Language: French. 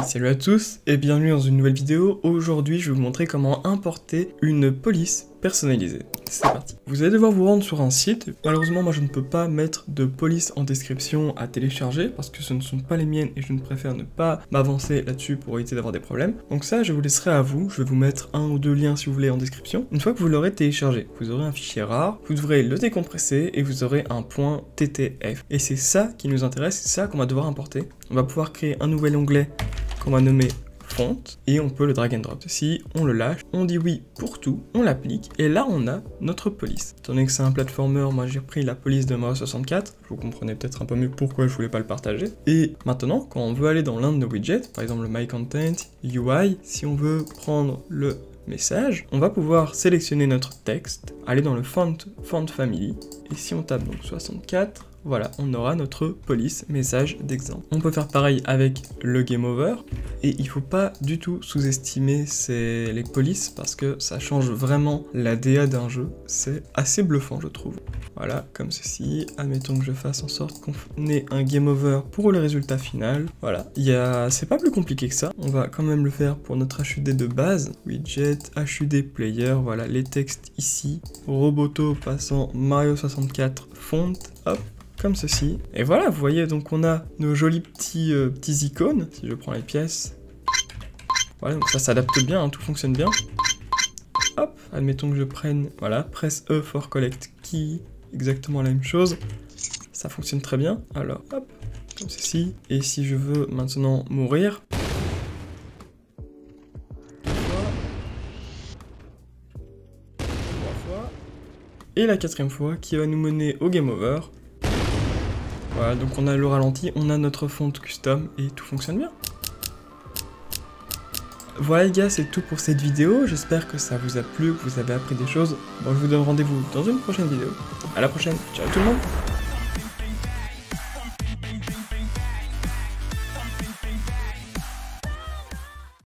Salut à tous et bienvenue dans une nouvelle vidéo. Aujourd'hui je vais vous montrer comment importer une police personnalisée. C'est parti. Vous allez devoir vous rendre sur un site. Malheureusement moi je ne peux pas mettre de police en description à télécharger parce que ce ne sont pas les miennes et je ne préfère ne pas m'avancer là-dessus pour éviter d'avoir des problèmes. Donc ça je vous laisserai à vous. Je vais vous mettre un ou deux liens si vous voulez en description. Une fois que vous l'aurez téléchargé, vous aurez un fichier rare, vous devrez le décompresser et vous aurez un .ttf. Et c'est ça qui nous intéresse, c'est ça qu'on va devoir importer. On va pouvoir créer un nouvel onglet qu'on va nommer font et on peut le drag and drop. Si on le lâche, on dit oui pour tout, on l'applique et là on a notre police. Étant donné que c'est un platformer, moi j'ai repris la police de Mario 64, vous comprenez peut-être un peu mieux pourquoi je voulais pas le partager. Et maintenant, quand on veut aller dans l'un de nos widgets, par exemple le My Content, UI, si on veut prendre le message, on va pouvoir sélectionner notre texte, aller dans le font family et si on tape donc 64, voilà, on aura notre police message d'exemple. On peut faire pareil avec le game over et il faut pas du tout sous-estimer les polices parce que ça change vraiment la DA d'un jeu. C'est assez bluffant je trouve. Voilà, comme ceci. Admettons que je fasse en sorte qu'on ait un game over pour le résultat final. Voilà, c'est pas plus compliqué que ça. On va quand même le faire pour notre HUD de base. Widget, HUD player, voilà les textes ici. Roboto passant Mario 64 font, hop. Comme ceci. Et voilà, vous voyez, donc on a nos jolis petits icônes. Si je prends les pièces. Voilà, donc ça s'adapte bien, hein, tout fonctionne bien. Hop, admettons que je prenne, voilà, press E for collect key, exactement la même chose. Ça fonctionne très bien. Alors, hop, comme ceci. Et si je veux maintenant mourir. Et la quatrième fois qui va nous mener au game over. Voilà, donc on a le ralenti, on a notre font custom et tout fonctionne bien. Voilà les gars, c'est tout pour cette vidéo, j'espère que ça vous a plu, que vous avez appris des choses. Bon, je vous donne rendez-vous dans une prochaine vidéo. À la prochaine, ciao tout le monde.